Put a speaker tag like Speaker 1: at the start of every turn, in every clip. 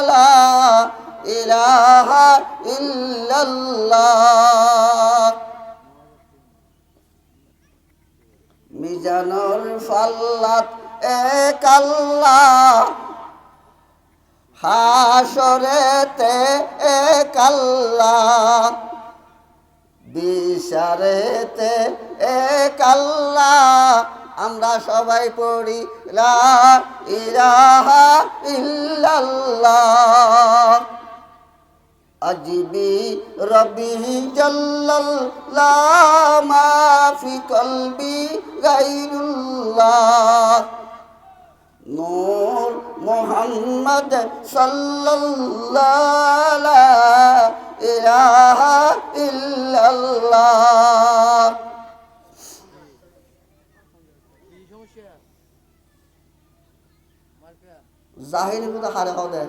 Speaker 1: লা ইলাহা ইল্লাল্লাহ। মিজানুল ফাল্লাত এক আল্লাহ, হাসরেতে এক আল্লাহ, বিচারেতে এক আল্লাহ। আমরা সবাই পড়ি লা ইলাহা ইল্লাল্লাহ। আজবি রব্বি জাল্লাল্লাহ, মা ফি কলবি গায়রুল্লাহ। নূর মুহাম্মদ সাল্লাল্লাহু লা ইলাহা ইল্লাল্লাহ। জাহির বুদা হারে হদে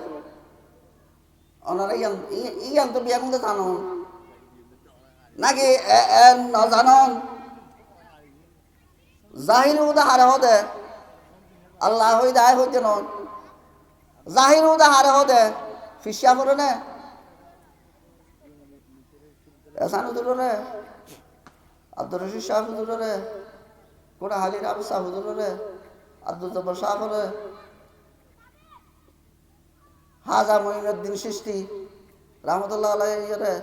Speaker 1: ওনারা ইয়ান তো বিয়া মধ্যে জানুন নাকি ন জানুন? জাহির বুদা হারে হদে আল্লাহ হই দায় হইতে নন। জাহির বুদা হারে হদে ফিসিয়া পড়ে নে এসানো দুটো রে, আব্দুর রশিদ শাহ হুজুর রে, কোটা হালির আবু শাহ হুজুর রে, আব্দুল জব্বার শাহ রে, হাজা মঈনুদ্দিন চিশতি রহমতুল্লাহ আলাইহি রে,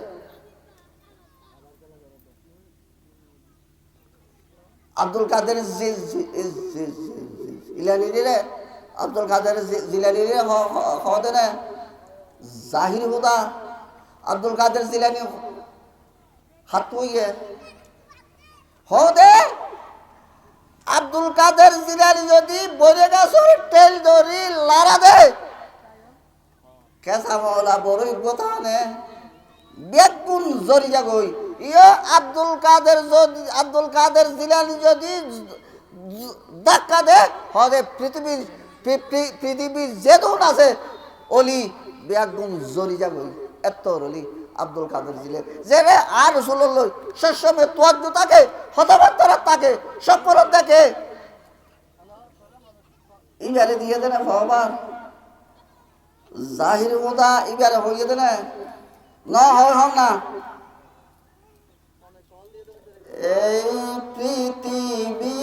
Speaker 1: আব্দুল কাদের জিলানী রে, আব্দুল কাদের জিলানী রে হদে নে। জাহির হুদা আব্দুল কাদের জিলানী হাত হইয়ে হদে। আব্দুল কাদের জিলানী যদি বলে গাছর তেল ধরি লারা দে কেসা মৌলা বড়ই গোতানে বেগুন জরিয়া গই। ইয়ে আব্দুল কাদের জিলানী যদি ধাক্কা দে হদে পৃথিবীর যেদুন আছে অলি বেগুন জরিয়া গই। এত অলি আব্দুল কাদের জিলানী যে আর রসুল্লাহ সবসময় তোয়াজ্জু থাকে, হতবাত্তরা থাকে, সব পরত দেখে। ইবারে দিয়ে দেন ভগবান জাহির মুদা ইবারে হইয়ে দেন না হয় হন না। এই পৃথিবী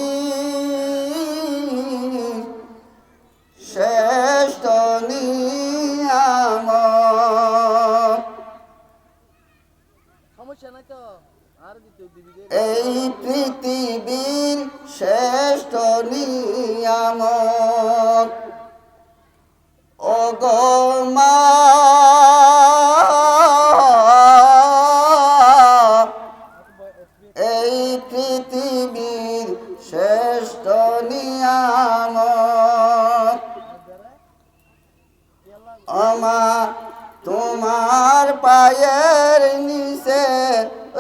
Speaker 1: শ্রেষ্ঠ নিয়ামত, এই পৃথিবীর শ্রেষ্ঠ নিয়ামত। ও গো মা এই পৃথিবীর শ্রেষ্ঠ নিয়ামত। আমা তোমার পায়ের নিচে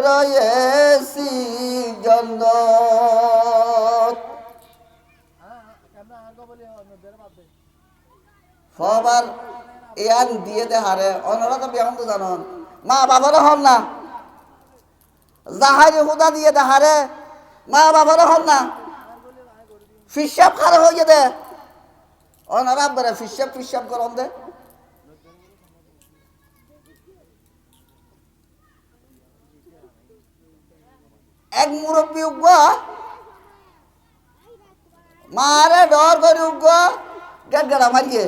Speaker 1: রয়েছি জান্নাত। সবার ইয়ান দিয়ে দে হারে অনরা তো বেহন তো জানন মা বাবারও হন না। জাহারি হুদা দিয়ে দে হারে মা বাবারও হন না। ফিসাব খারে হয়ে দে অনরা বেড়ে ফিসাব করন দে। এক মুরব্বী উগ্র মারে ডর করে উগ্র গেট গেড়া মারিয়ে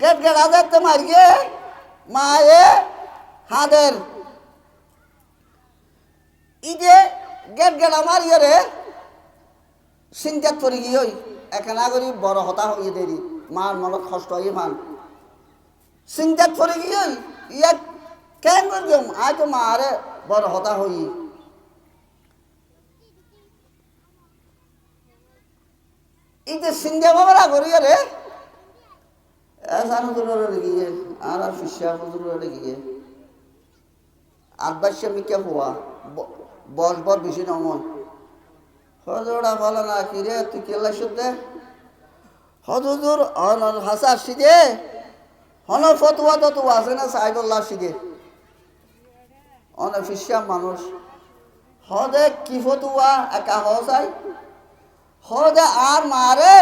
Speaker 1: গেট গেড়া দেখতে মারিয়ে মায়ে হাদের ইদে গেট গেড়া মারিয়ে রে চিন্তাত পড়ি গিয়ে এখানা করি বড় হতা হইয়ে দেরি মার মনত কষ্ট হয়ে মান চিন্তাত পড়ি গিয়ে ইয়াক কেন করি আজ তো মারে বড় হতা হই ইতে সিন্ধে বাবা করিয়ে রে এসানো দূরে গিয়ে আর ফিসা দূরে গিয়ে আব্বাসে মিকে হওয়া বর বেশি নমন হজোড়া ভালো না কি রে তুই কেলা শুদ্ধে হজুর হাসা সিদে হন ফতুয়া তো তুই আছে না সাইদুল্লাহ সিদে অনেক ফিসা মানুষ হদে কি ফতুয়া একা হসাই হদে আর মারে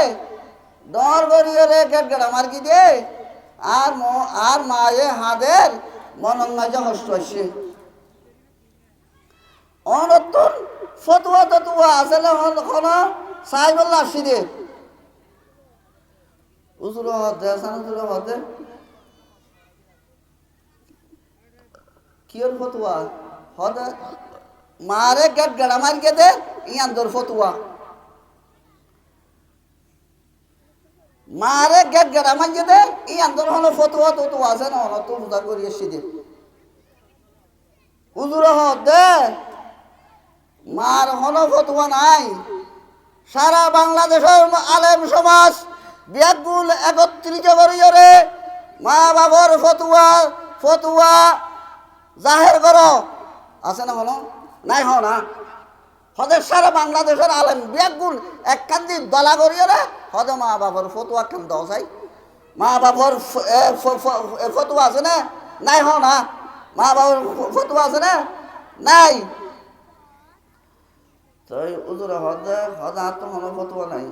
Speaker 1: ডর করিয়ে রে গেট গেট আমার কি দে আর মায়ে হাদের মনন মাঝে হস্ত আসছে অনতুন ফতুয়া ততুয়া আছে না হন সাহেবুল্লাহ আসছি দে উজুর হদে আসান উজুর হদে কিয়র ফতুয়া হদে মারে গেট গেড়া মার গে দে ইয়ান দর ফতুয়া মারে গেট গেড়া মার গে দে ইয়ান দর হলো ফতুয়া ততুয়া আছে না হন তো উদার করি আসছি দে উজুর হদে মার হলো ফতুয়া নাই সারা বাংলাদেশের আলেম সমাজ ব্যাগুল একত্রিত করিয়রে মা বাবার ফতুয়া জাহের কর আছে না হলো নাই হ না হদে সারা বাংলাদেশের আলেম ব্যাগুল এক কান্দি দলা করিয়রে হদে মা বাবার ফতুয়া কেন দাও চাই মা বাবার ফতুয়া আছে না নাই হ না মা বাবার ফতুয়া আছে না নাই তাই উজুরে হদে আর তো হলো ফতুয়া নাই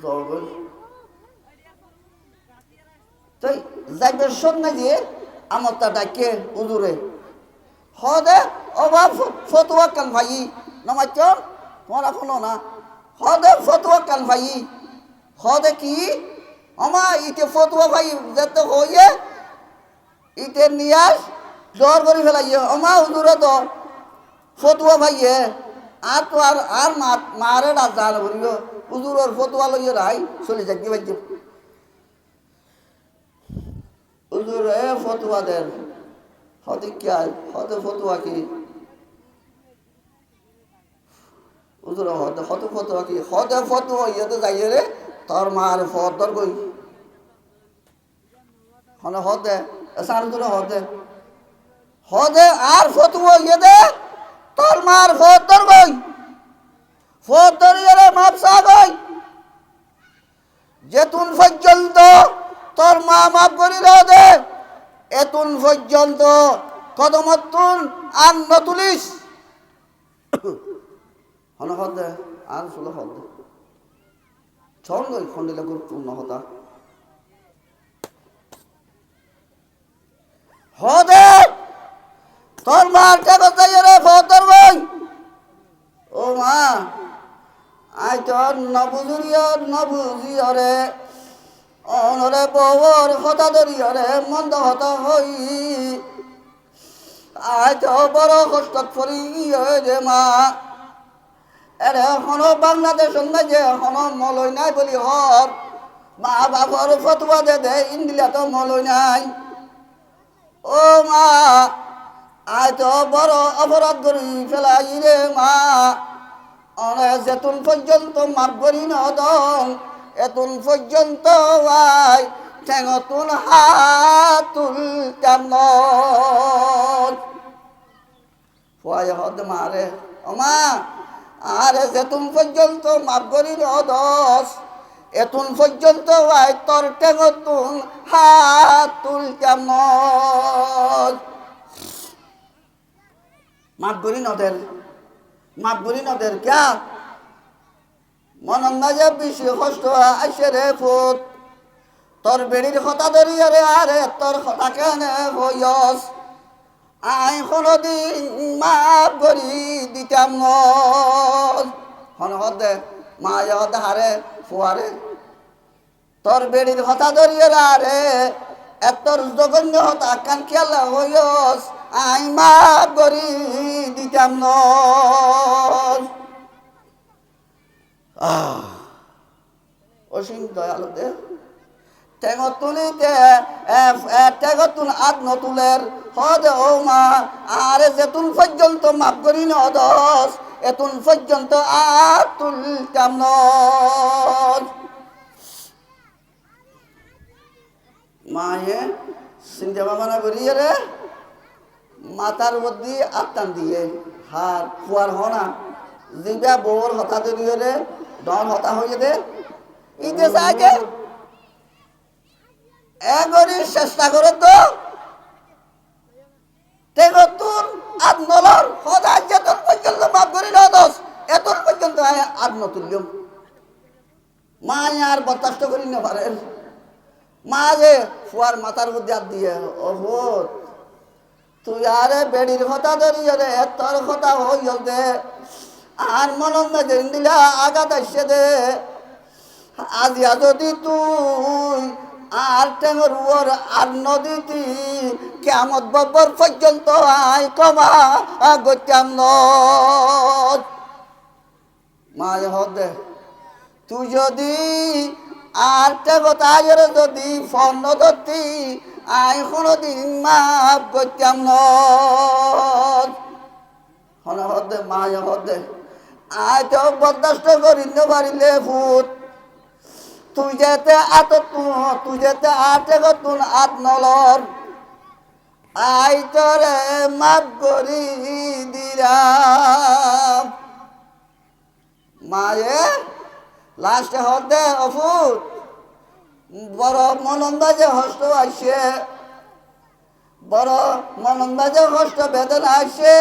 Speaker 1: জলগল তাই যাইবে শোন না যে আমার তা ডাকে উজুরে হদে অভাব ফতুয়া কান ভাই নমাই চল তোমার এখনো না হদে ফতুয়া কান ভাই হদে কি আমা ইতে ফতুয়া ভাই যেতে হইয়ে ইতে নিয়াস জ্বর করে ফেলাইয়ে আমা উজুরে তো ফতুয়া ভাইয়ে আর তো আর মারে রাত জাল বলিও উজুরের ফতুয়া লইয়ে রাই চলে যাক দিবাই উজুর ফতুয়া দেন হতে কি হতে ফতুয়া কি উজুর হতে ফতুয়া কি হতে ফতুয়া ইয়েতে যাইয়ে রে তোর মার ফতর কই হনে হতে সার ধরে হতে আর ফতুয়া ইয়ে দে তোর মার ফতর কই ফতর ইয়ে রে মাপসা কই যেতুন পর্যন্ত তোর মা মাপ করিল দে এতুন পর্যন্ত কদমতুন আর নতুলিস হন হদে আর শুলো হদে ছন্দ খন্ডিলে গুরুত্বপূর্ণ হতা হদে তোর মার কে যাই রে ফতর বই ও মা আই তোর নবুজিও রে অনরে বউর হতা ধরিয়রে মন্দ হতা হই আজ বড় কষ্ট করি যে মা এর এখনো বাংলাদেশ যে এখনো মলই নাই বলি হর মা বাবার ফতুয়া দে ইন্দিলা তো মলই নাই ও মা আজ বড় অপরাধ করি ফেলাই রে মা অনে যেতুন পর্যন্ত মাপ করি নদন এতুন পর্যন্ত আই ঠেঙতুন হাতুল চাই হদ মারে ওমা আরে যেতুন পর্যন্ত মাপ করি দশ এতুন পর্যন্ত আই তোর ঠেঙতুন হাতুল মাপ করি নদের ক্যা মনন মাঝে বেশি কষ্ট আসে রে ফুট তোর বেড়ির হতা ধরিয়ে রে আরে তোর হতা কেন হইস আই কোনদিন মাপ করি দিতাম হন হদে মা হদে হারে ফুয়ারে তোর বেড়ির হতা ধরিয়ে রে আরে এতর জঘন্য হতা কান খেয়াল হইস আই মাপ করি দিতাম অসীম দয়ালু দে টেগতুন আদ নতুলের হদে ও মা আরে যেতুন পর্যন্ত মাপ করি নদস এতুন পর্যন্ত আদ তুলতাম মায়ে সিন্ধে বাবানা করিয়ে রে মাথার মধ্যে আত্মান দিয়ে হার ফুয়ার হনা জিবা বউর হতা দিয়ে রে ডন হতা হয়ে দে ইতে চাইকে এগরি চেষ্টা করে তো তেগতুন আদ নলর হদা যেতন পর্যন্ত মাপ করি নদস এতন পর্যন্ত আদ নতুল্যম মা আর বরদাস্ত করি না পারেন মা যে ফুয়ার মাথার মধ্যে হাত দিয়ে ও ভূত তুই আরে বেড়ির কথা ধরিয়ে রে তোর কথা হইল দে আর মনন মেদিন দিলা আঘাত আসছে দে আজিয়া যদি তুই আর টেঙর উয়ার আর নদীতি কেমত বব্বর পর্যন্ত আই কমা গত্যাম মায়ে হদে তুই যদি আর টেগত আয়ের যদি ফর্ণ ধরতি আই কোনোদিন মাপ গত্যাম হদে মায়ে হদে আই তো বরদাস্ত করিতে পারিলে ভূত তুই যেতে তুই যেতে আটে তুন আত নলর আই তোরে মাপ করি দিলাম মায়ে লাস্টে হদে অফুত বড় মনন্দাজে হস্ত আসে বড় মনন্দাজে হস্ত বেদনা আসে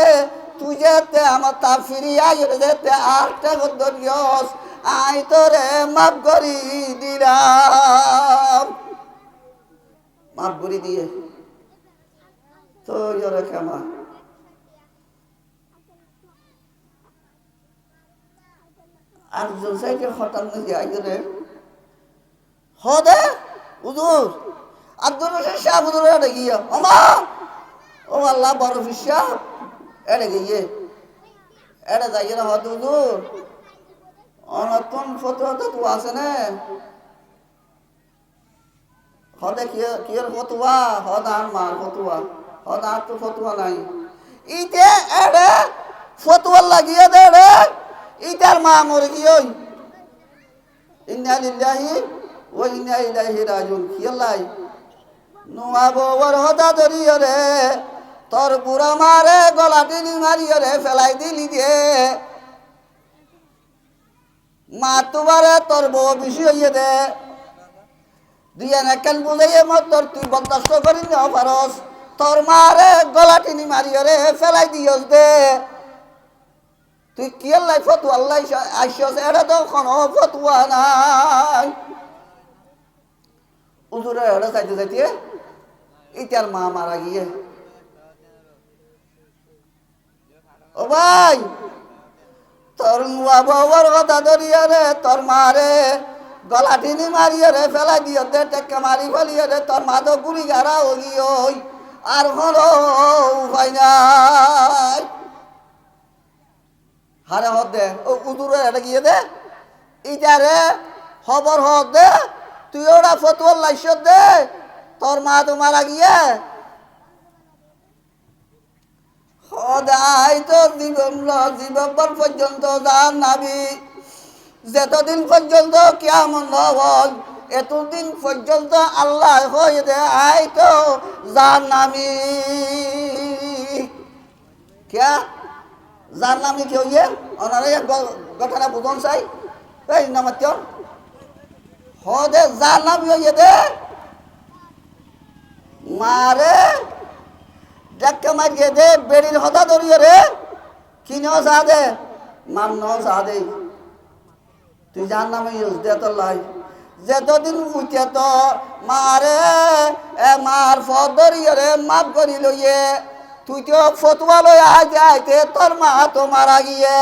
Speaker 1: তুই যেতে আমার তা ফিরিয়া যেতে আটে ধরিয়স আই তোরে মাপ করি দিলাম মাপ করি দিয়ে তো জোরে ক্ষমা আর জন সাইকে হঠাৎ নিয়ে আইজরে হদে হুজুর আব্দুল রশিদ শাহ হুজুর এটা গিয়ে ওমা ও আল্লাহ বড় ফিসা এটা গিয়ে এটা যাইয়ে না হদ হুজুর অনতুন ফতুয়া তো আছে না হদে কিয়ের ফতুয়া হদ আর মার ফতুয়া হদ আর তো ফতুয়া নাই ইতে এড়ে ফতুয়া লাগিয়ে দে রে ইটার মা মরে গিয়ে ইন্না লিল্লাহি ওয়া ইন্না ইলাইহি রাজিউন কিয়ালাই নোয়া বউর হদা ধরিয়ে রে তোর বুড়া মারে গলা টিনি মারিয়ে রে ফেলাই দিলি দিয়ে মা তোমারে তোর বউ বেশি হইয়ে দে দিয়ে না কেন বুঝাইয়ে মত তোর তুই বরদাস্ত করি না পারস তোর মারে গলা টিনি মারিয়ে রে ফেলাই দিয়স দে তুই কি আল্লাহ ফতুয়া আল্লাহ আইসস এটা তো কোনো ফতুয়া নাই উজুরে এটা চাইতে চাইতে ইটার মা মারা গিয়ে ও ভাই তোর মুয়া বউর কথা ধরিয়ে রে তোর মারে গলা টিনি মারিয়ে রে ফেলাই দিয়ে দে টেক্কা মারি ফেলিয়ে রে তোর মা তো গুড়ি গাড়া হই আর কোনো উপায় নাই হারে হদ দে ও উদুরে এটা গিয়ে দে ইটারে খবর হদ দে তুই ওরা ফতুয়ার লাইস দে তোর মা তো মারা গিয়ে সদাই তো জীবন পর্যন্ত যার নাবি যতদিন পর্যন্ত কেমন হল এতদিন পর্যন্ত আল্লাহ হয়ে দে আই তো যার নামি কে যার নামি কি হইয়ে ওনারা ঘটনা বুঝন চাই এই নামাত্য হদে যার নামি হইয়ে দে মারে ডাক্কা মারিয়ে দে বেড়ির হদা ধরিয়ে রে কিনেও চা দে মান্নও চা দে তুই যার নামে ইউজ দে তোর লাই যতদিন উঠে তো মারে মার ফদ ধরিয়ে রে মাপ করি লইয়ে তুই তো ফতুয়া লই আইতে আইতে তোর মা তো মারা গিয়ে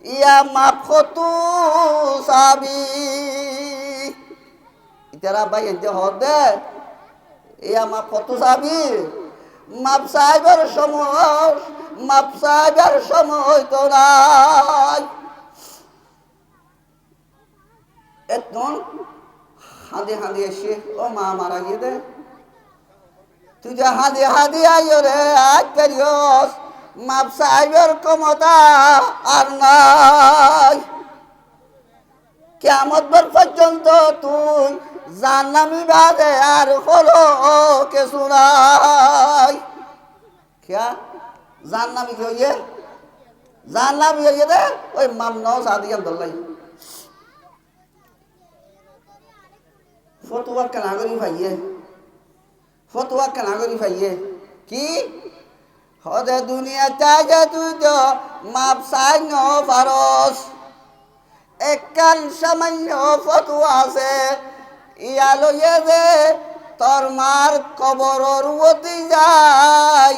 Speaker 1: ইয়া মাপ ফতু সাবি ইতারা ভাই এতে হদ দে ইয়া মাপ ফতু সাবি মাপ সাহেবের সময় তো নাই এখন হাঁদি হাঁদি এসে ও মা মারা গিয়ে দে তুই যে হাঁদি হাঁদি আইও রে আজ করিস মাপ সাহেবের ক্ষমতা আর নাই কিয়ামত পর্যন্ত তুই জান্নামি বাদে আর হলো কিছু নাই क्या জান্নামি কি হইয়ে জান্নামি হইয়ে দে ওই মামনাও সাদি আব্দুল্লাহ ফতুয়া কানাগরি ভাইয়ে ফতুয়া কানাগরি ভাইয়ে কি হদে দুনিয়া চাই যে তুই তো মাপ চাই ন পারস একখান সামান্য ফতুয়া আছে ইয়া লইয়ে যে তোর মার কবরর অতি যায়,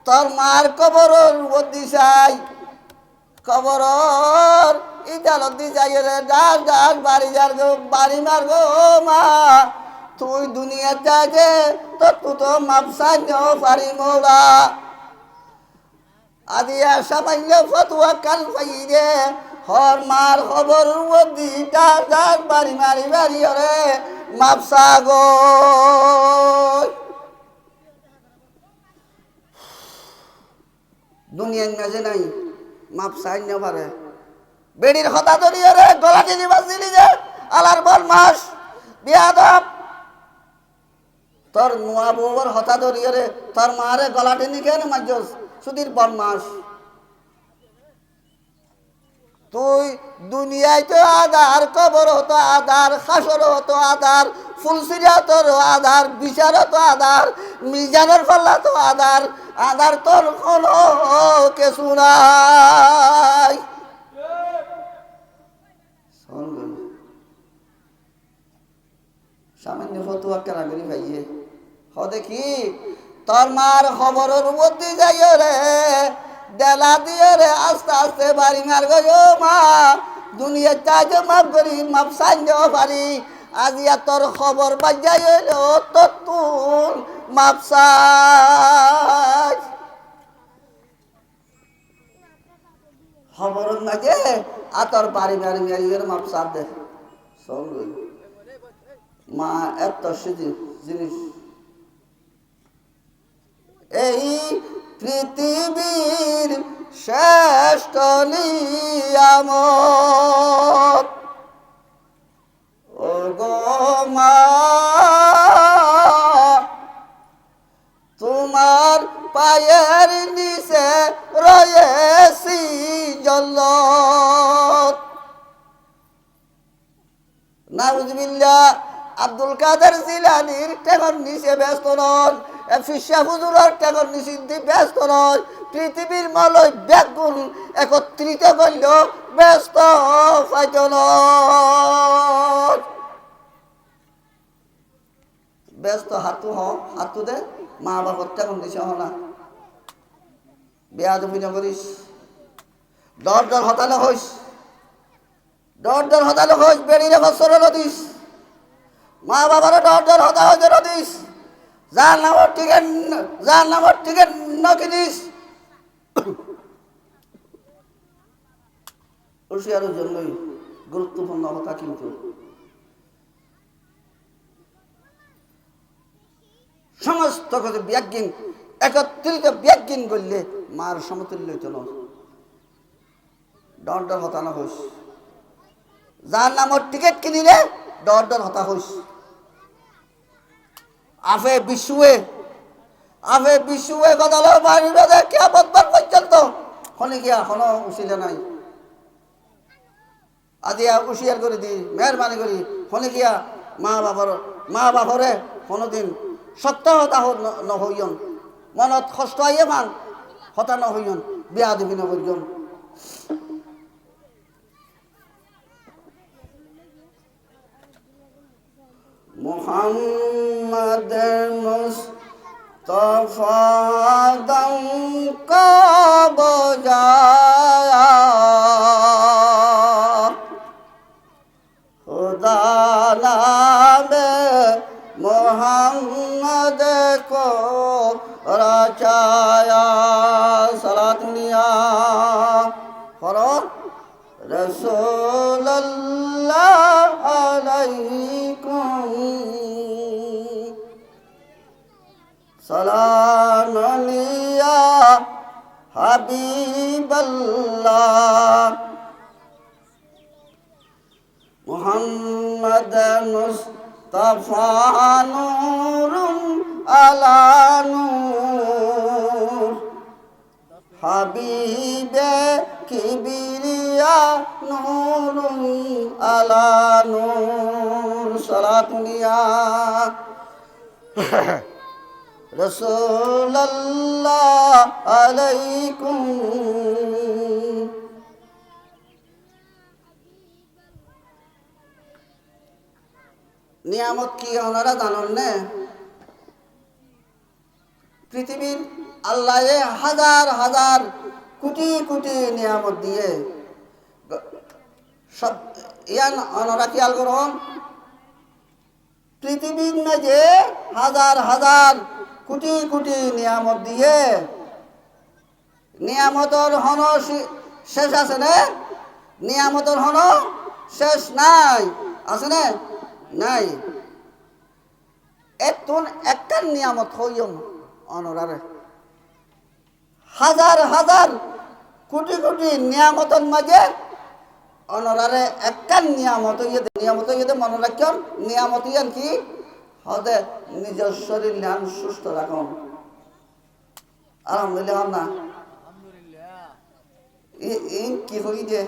Speaker 1: তোর মার কবরর অতি যায়, কবরর ইজালত দি যাই রে ডাক ডাক বাড়ি যার গো বাড়ি মার গো মা তুই দুনিয়া যাকে তো তো মাপসাই পারি মৌলা আদিয়া সামান্য ফতুয়া কাল পাইরে হর মার খবর অতি ডাক ডাক বাড়ি মারি বাড়ি রে মাপসা গো দুনিয়ার মাঝে নাই মাপ চাই না পারে বেড়ির হতা ধরিয়ে রে গলা টিনি বাজিলি যে আলার বল মাস বিয়াদব তোর নোয়া বউর হতা ধরিয়ে রে তোর মারে গলা টিনি কেন মাঝস সুধীর বল মাস তুই দুনিয়ায় তো আধার কবর হতো আধার খাসর হতো আধার ফুলসিরা তোর আধার বিচার তো আধার মিজানের ফল্লা তো আধার আধার তোর কোনো কিছু নাই সামান্য ফতুয়া কেনা করি ভাইয়ে হ দেখি তোর মার খবরের মধ্যে যাইও রে দেলা দিয়ে রে আস্তে আস্তে বাড়ি মার গো মা দুনিয়া চাইছে মাপ করি মাপ সাইন পারি আজিয়া তোর খবর বাজাই হইলো তোর তুল মাপ চাই খবর মাঝে আতর বাড়ি মারি মারি মাপ চাপ দে সব মা এত জিনিস এই পৃথিবীর শ্রেষ্ঠ নিয়ামত ও গো মা তোমার পায়ের নিচে রয়েছি জল্লত নাউজুবিল্লাহ আব্দুল কাদের জিলানীর টেকর নিচে ব্যস্ত নন ফিসা হুজুরের টেকর নিচে ব্যস্ত নয় পৃথিবীর মালয় ব্যাগুণ একত্রিত করল ব্যস্ত পাইত ব্যস্ত হাতু দে মা বাবার টেকর নিচে হ না বেয়াদবি না করিস ডর ডর হতানো হইস ডর ডর হতানো হইস বেড়িয়ে বছর দিস মা বাবার ডর ডর হতা হইতে দিস যার নামর টিকেট নকিনিস হুঁশিয়ারের জন্যই গুরুত্বপূর্ণ কথা কিন্তু সমস্ত কিছু ব্যাগিন একত্রিত ব্যাগিন করলে মার সমতুল্য হইত না ডর ডর হতা না হইস যার নামর টিকিট কিনিলে ডর ডর হতা হইস আফে বিশুয়ে গদালো মারিবে দে কিয়ামত পর্যন্ত হনে গিয়া হনো উচিলে নাই আদিয়া উশিয়ার করে দি মেহরবানি করি হনে গিয়া মা বাবরে কোনোদিন সত্য হতা নহইয়ন মনত কষ্ট আইয়ে মান হতা নহইয়ন বিয়া দিবি নহইয়ন মুহাম্মদ মুস্তাফা দম কব জায়া খুদা নামে মুহাম্মদ কো রাচায়া সালাত নিয়া ফরত রাসূলুল্লাহ আলাইকুম সালাম আলিয়া হাবিবাল্লাহ মুহাম্মদ মুস্তাফা নূরুন আলা নূর হাবিবে কিবরিয়া নূরুন আলা নূর সালাতুনিয়া রাসূলুল্লাহ আলাইকুম নিয়ামত কি ওনারা জানেন না? পৃথিবীর আল্লাহ হাজার হাজার কোটি কোটি নিয়ামত দিয়ে সব ইয়ান ওনারা খেয়াল করুন, পৃথিবীর মাঝে হাজার হাজার কোটি কোটি নিয়ামত দিয়ে নিয়ামতর হন শেষ আছে না? নিয়ামতর হন শেষ নাই, আছে না? নাই। এতুন একটা নিয়ামত হইম অনরারে হাজার হাজার কোটি কোটি নিয়ামতের মাঝে অনরারে একটা নিয়ামত ইয়ে মনে রাখুন। নিয়ামত ইয়ান কি হদে নিজের শরীর ধ্যান সুস্থ রাখুন। আলহামদুলিল্লাহ না কি হই যে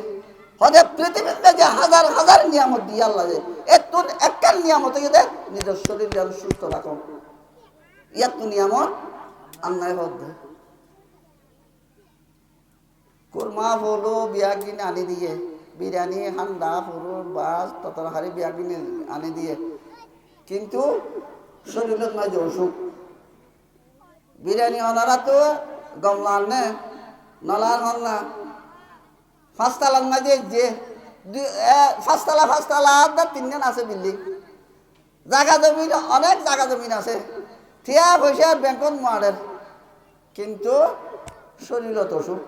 Speaker 1: হদে পৃথিবীর যে হাজার হাজার নিয়ামত দিয়ে আল্লাহ যে একটু একটা নিয়ামত ইয়ে নিজের শরীর ধ্যান সুস্থ রাখুন। ইয়াত নিয়ামত আন্নায় হদে কুরমা হলো বিয়া কিনে আনি দিয়ে, বিরিয়ানি হান্ডা ফুরুর বাস ততরহারি বিয়া কিনে আনি দিয়ে, কিন্তু শরীরের মাঝে অসুখ। বিরিয়ানি অনারা তো গমলার নে নলার হন না পাঁচতলার মাঝে যে পাঁচতলা তিনজন আছে বিল্ডিং, জায়গা জমিন অনেক জায়গা জমিন আছে, ঠিয়া পয়সা ব্যাংকত মারের, কিন্তু শরীরত অসুখ।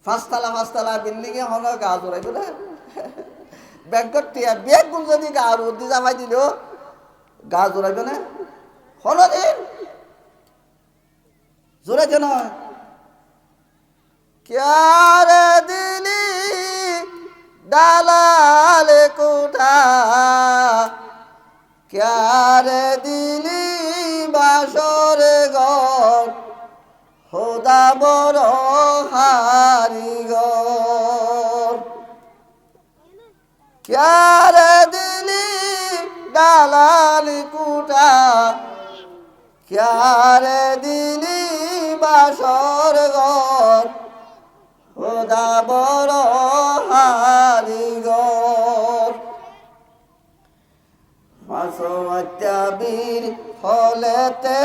Speaker 1: পাঁচতলা বিল্ডিংয়ে হন গা জোড়াই বলে ব্যাংকত টিয়া বেগুন যদি গা রোদি জামাই দিল গা জোড়াইবে না হল দিন জোড়াইছে নয়। ক্যারে দিলি দালাল কোঠা, ক্যারে দিলি বাসর ঘর, হোদা বড় হারিগর। ক্যারে দিলি দালাল কুটা, ক্যারে দিলি বাসর ঘর, হোদা বড় হারিগর। মাসওয়াত্যাবীর ফলেতে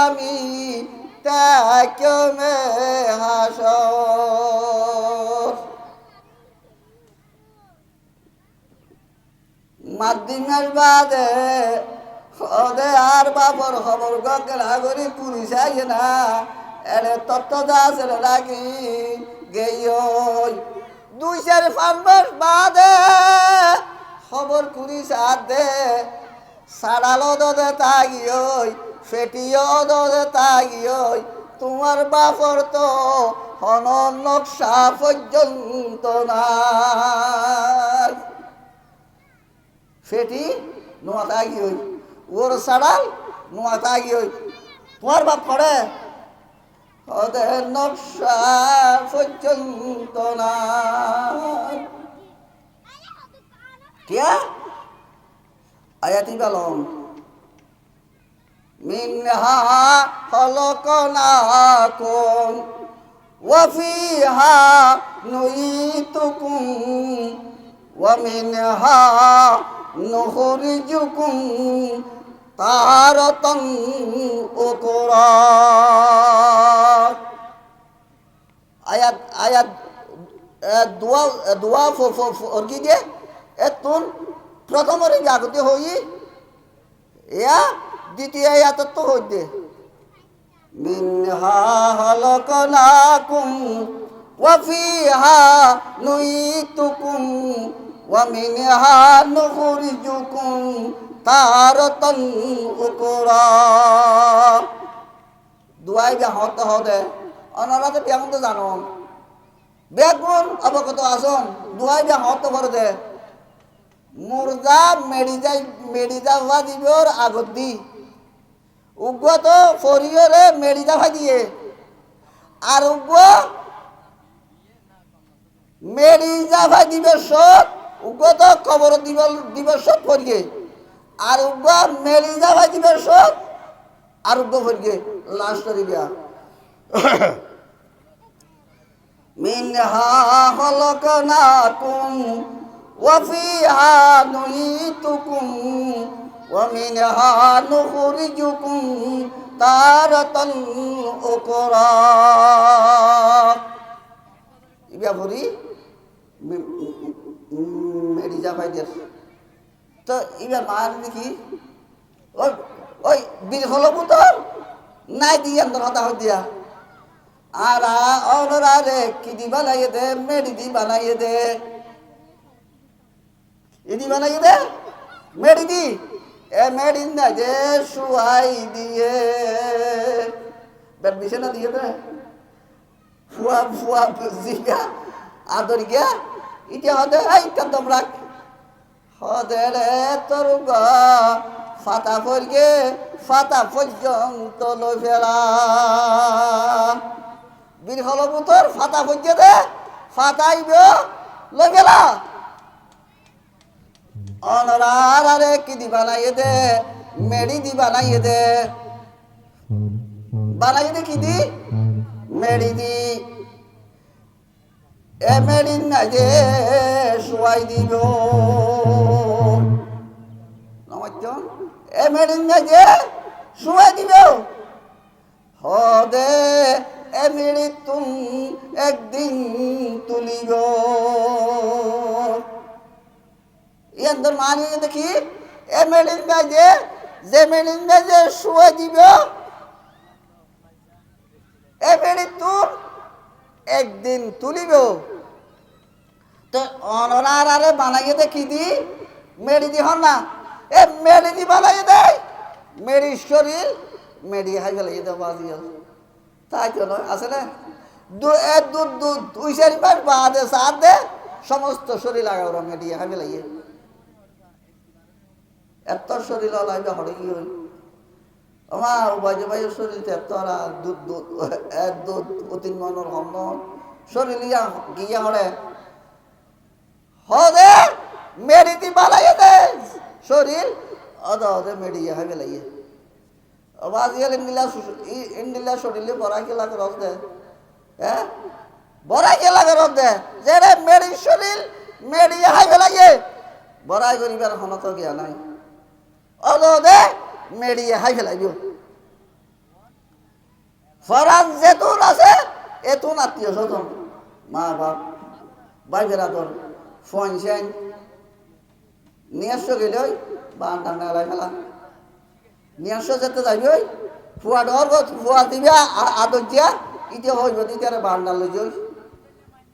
Speaker 1: আমি তাকমে হাসর। মাধ্যমের বাদে ওদে আর বাবর খবর গগলা করি পুলিশ আইয়ে না এরে তত্ত্ব দাস রাখি গেই দুই চার পাঁচ মাস বাদে খবর পুলিশ আর দে সাড়ালো দে তাগিয়ে ফেটিও দে তাগিয়ে তোমার বাপর তো হন নকশা পর্যন্ত নাই। ফেটি নোয়া তাগিয়ে ওর সাড়াল নোয়া তাগিয়ে তোমার বাপ করে ওদের নকশা পর্যন্ত নাই। কিয়া আয়াতি বালম মিনহা খলকনাকুম ওয়া ফিহা নুইতুকুম ওয়া মিনহা নুখরিজুকুম তারাতান উকরা। আয়াত আয়াত দোয়া ফরকি দিয়ে এতুন প্রথমরে জাগতে হই ইয়া দ্বিতীয় আয়াত তো হই দে মিনহা খালাকনাকুম ওয়া ফিহা নুইতুকুম ওয়া মিনহা নুখরিজুকুম তারাতান উকরা। দুয়াই যা হতে হতে অনারা তো কেমন তো জানো বেগুন অবগত আসন দুয়াই যা হতে করে দে মুর্দা মেডিজা হওয়া দিবর আগত দি উগ্র তো ফরিয়রে মেডিজা ভাই দিয়ে আর উগ্র মেডিজা ভাই দিবস উগ্র তো কবর দিবস ফরিয়ে আর উগ্র মেডিজা ভাই দিবস আর উগ্র ফরিয়ে লাস্ট দিবা মিনহা খলকনাকুম وفيها نعيدكم ومنها نخرجكم تارة أخرى ইবা ভরি মেডিজা ফাইদের তো এবার মার দেখি ওই ওই বীর হলো পুতর নাই দিয়ে আন্দর হতা হই দিয়া আর অনরা রে কি দি বানাইয়ে দে মেডি দি বানাইয়ে দে ইদি বানাইয়ে দে মেডি দি এ মেডি না যে শুয়াই দিয়ে বেড বিছানা দিয়ে দে ফুয়া ফুয়া জিগা আদর গিয়া ইটা হদে এই কদম রাখ হদে রে তোর গা ফাতা ফরগে ফাতা পর্যন্ত লই ফেলা বীর হল পুতর ফাতা ফরগে দে ফাতাইব লই ফেলা অনরার আরে কি দি বানাইয়ে দে মেডি দি বানাইয়ে দে বানাইয়ে দে কি দি মেডি দি এ মেডি না যে শুয়াই দিব নমস্কার এ মেডি না যে শুয়াই দিব হদে এ মেডি তুম একদিন তুলিব ইয়ান্দর মানিয়ে দেখি এ মেডি না যে মেডি না যে শুয়াই দিব এ মেডি তুম একদিন তুলিব তো অনরার আরে বানাইয়ে দে কি দি মেডি দি হন না এ মেডি দি বানাইয়ে দে মেডি শরীর মেডি হাই গেলে দে বাজি তাই তো নয় আছে না দুই চারি মাস বাদে সার দে সমস্ত শরীর লাগাও মেডি হাই গেলে এত শরীর লাগাইবে হরে কি হই আমার বাজে বাজে শরীর এত দুধ অতি মনের হম শরীর গিয়া হরে হদে মেডিতি বানাইয়ে দে শরীর অদ অদে মেডিয়া হবে লাইয়ে আবাজ গেলে ইন্দিলা শরীরে বড়াই কে লাগে রস দে হ্যাঁ বড়াই কে লাগে রস দে যে রে মেডি শরীর মেডিয়া হবে লাগে বড়াই করিবার ক্ষমতা গিয়া নাই অদ অদে মেডিয়া হাই ফেলাইব ফরান যেতুন আছে এতুন আত্মীয় স্বজন মা বাপ ভাই বেড়াদর ফোন সেন নিয়ে আসছো গেলে ওই বান টান্না লাই ফেলা নিয়ে আসছো যেতে যাবি ওই ফুয়া ডর ফুয়া দিবি আদর দিয়া ইতে হইব দিতে বান ডাল লই যাই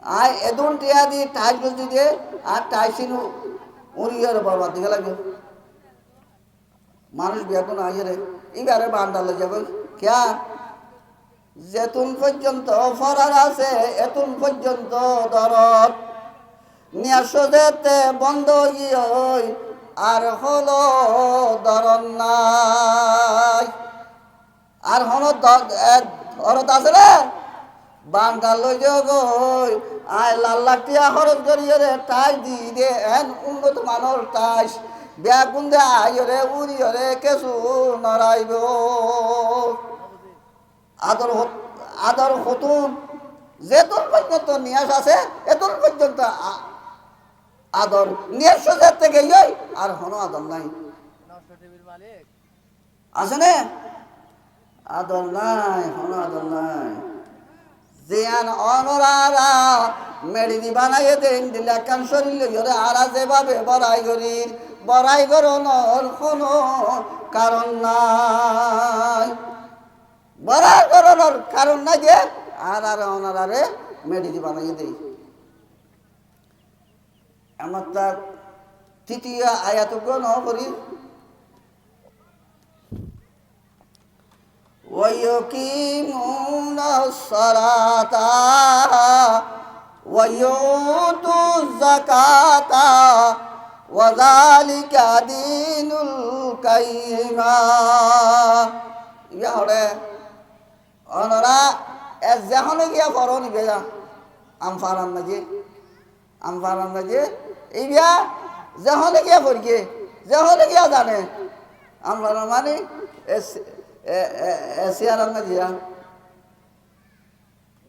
Speaker 1: আয় এদুন টিয়া দি টাইস গজি দিয়ে আর টাইসিনু উড়িয়ে বরবাদ দিকে লাগবে মানুষ বিয়াতো না আইয়ে রে এবারে বান ডাল লই যাবে ক্যা যেতুন পর্যন্ত ফরার আছে এতুন পর্যন্ত দরদ নিয়াশো যেতে বন্ধ হই আর হলো দরদ নাই আর হলো দরদ আছে রে বান্ডাল লই গই আয় লাল লাটিয়া খরচ করিয়ে রে টাইস দি দে এন উন্নত মানের টাইস বেগুন দে আইয় রে উড়িয়ে রে কেসু নড়াইব আদর হতুন যেতুন পর্যন্ত নিয়াস আছে এতুন পর্যন্ত আদর নিয়াস থেকে গই আর হনো আদর নাই আছে না আদর নাই হনো আদর নাই জিয়ান অনরারা মেডি দি বানাইয়ে দেন দিলা কান শরীর লইরে আরা যেভাবে বড়াই গরনর কোনো কারণ নাই বড়াই গরনর কারণ নাই যে আর অনারারে মেডি দি বানাইয়ে দেই আমার তার তৃতীয় আয়াত গ্রহণ করি وَيُقِيمُونَ الصَّلَاةَ وَيُؤْتُوا الزَّكَاةَ وَذَلِكَ دِينُ الْقَيِّمَةِ ইয়া হরে অনরা এজহনে গিয়া পড়ো নিবে যা আমফারান মাঝে এই বিয়া জহনে গিয়া পড়গে জহনে গিয়া জানে আমফারান মানে এসিয়ারান মাঝে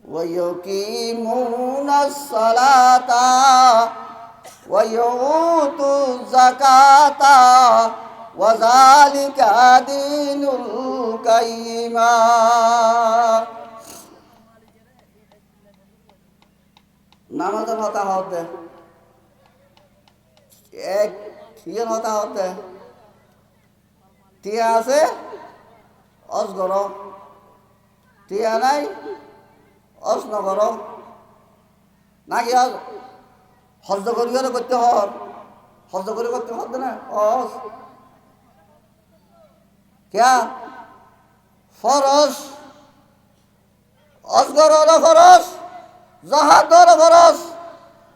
Speaker 1: وَيُقِيمُونَ الصَّلَاةَ ويؤتوا الزكاة وذلك دين القيمة নামাজের হতা হতে এক ইয়ের হতা হতে টিয়া আছে অজগর টিয়া নাই অজনগর নাকি হজ করিও করতে হর হজ করে করতে হতে না অজ क्या ফরজ অজগর ফরজ জাহাদর ফরজ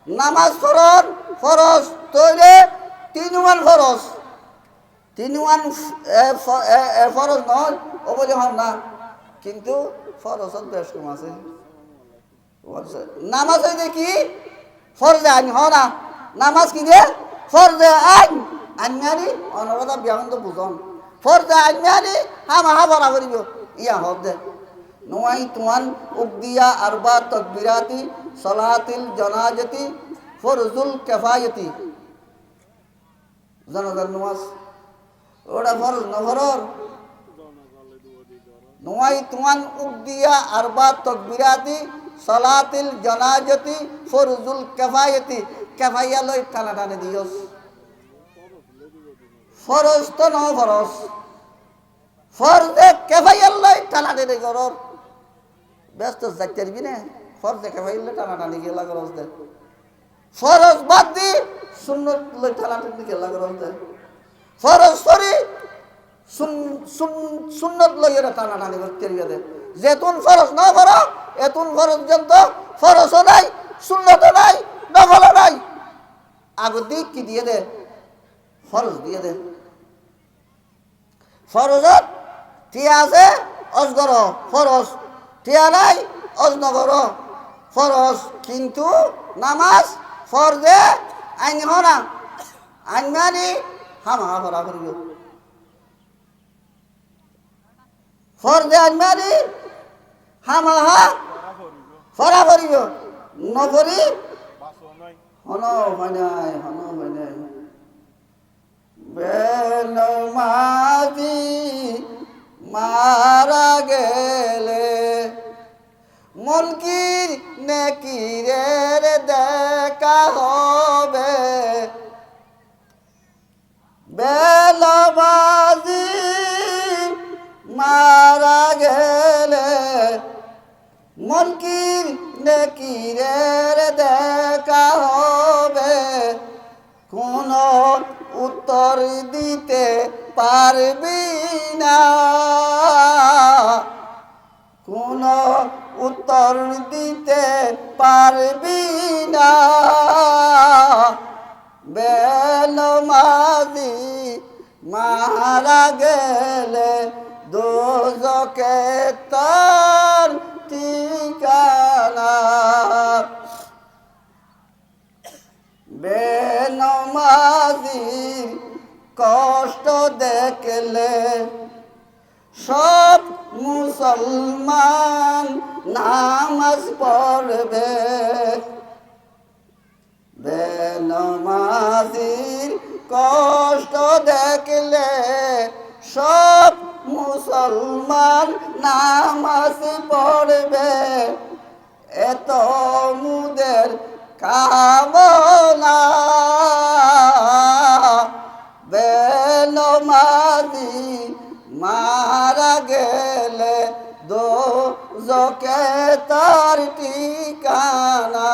Speaker 1: নামাজ ফরজ ফরজ তৈরে তিনওয়ান ফরজ তিনওয়ান ফরজ নয় ও বলে হন না কিন্তু ফরজ বেশ কম আছে নামাজ হইলে কি ফরজে আইন হ না নামাজ কি যে ফরজে আইন আইনারি অনবতা ব্যাহন্ত বুঝন ফরজে আইনারি হামা বরা করিব ইয়া হব দে নয় তুয়ান উকদিয়া আরবা তকবিরাতি সলাতিল জনাজতি ফরজুল কেফায়তি জানাজার নামাজ ওটা ফরজ না ফরজ নয় তুয়ান উকদিয়া আরবা তকবিরাতি সলাতিল জনাজতি ফরজুল কেফায়তি কেফাইয়া লই টানা টানে দিয়স ফরজ তো ন ফরজ ফরজে কেফাইয়া লই টানা টানে করর ব্যস্ত যাইতে পারবি না ফরজে কেফাইয়া লই টানা টানে গেলা করস দে ফরজ বাদ দি সুন্নত লই টানা টানে গেলা করস দে ফরজ সরি সুন্নত লই এরা টানা টানি করতে দে যেতুন ফরজ না করো এতুন ফরজ যন্ত ফরজও নাই সুন্নতও নাই নফলও নাই আগর দিক কি দিয়ে দে ফরজ দিয়ে দে ফরজত টিয়া আছে অজগর ফরজ টিয়া নাই অজনগর ফরজ কিন্তু নামাজ ফরজে আইন হনা আইন মানি হামা ফরা করিব ফরজে আইন মানি হামা ফরা করিব নকরি হন হয় নাই বেনমাজি মারা গেলে মুনকির নেকিরের দেখা হবে বেনমাজি মারা গেলে মুনকির নেকিরের দেখা হবে কোন উত্তর দিতে পারবি না কোন উত্তর দিতে পারবি না বেনমাজি মারা গেলে দোজকে তার ঠিকানা বেনমাজির কষ্ট দেখলে সব মুসলমান নামাজ পড়বে বেনমাজির কষ্ট দেখলে সব মুসলমান নামাজ পড়বে এত মুদের কামনা বেনমাজি মারা গেলে দোজকে তার ঠিকানা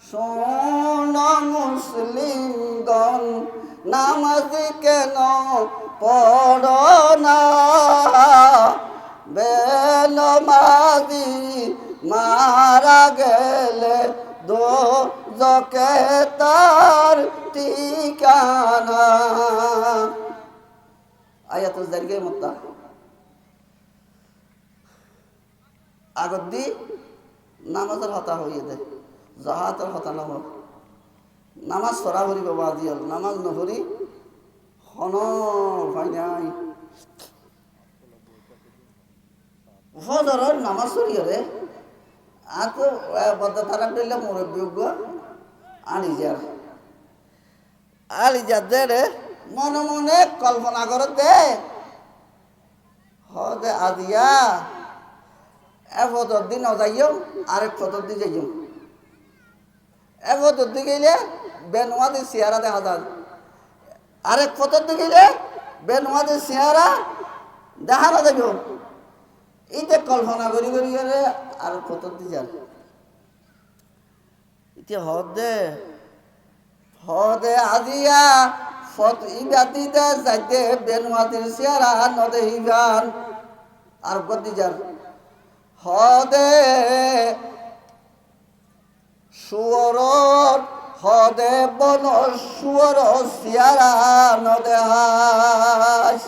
Speaker 1: শোন মুসলিমগণ নামাজ কেন পড়ো না বেনমাজি মারা গেলে দোজকে তার ঠিকানা আয়াতুল জারিয়ে মুত্তা আগত দি নামাজের হতা হইয়ে দে জাহাতের হতা না হোক নামাজ পড়া করি বাবা দিয়াল নামাজ নহরি হন ভাই নাই ফজরের নামাজ পড়িয়ে রে আর তো বদ্ধ তারা দিলে মুরব্বী আলিজার আলিজার দে রে মনে মনে কল্পনা করে দে দে আজিয়া এফতর দিন যাইও আরেক ফতর দি যাইও এফতর দি গেলে বেনুয়াদি চেহারা দেখা যায় আরেক ফতর দি গেলে বেনুয়াদি চেহারা দেখা না যাইব এইটা কল্পনা করি করি গেলে আর ফতর দি যান ইতে হদে আজিয়া ফত ইবাদিতে যাইতে বেনুয়াদির চেহারা নদে হিগান আর গদি যান হদে শুয়র হদে বন শুয়র চেহারা নদে হাস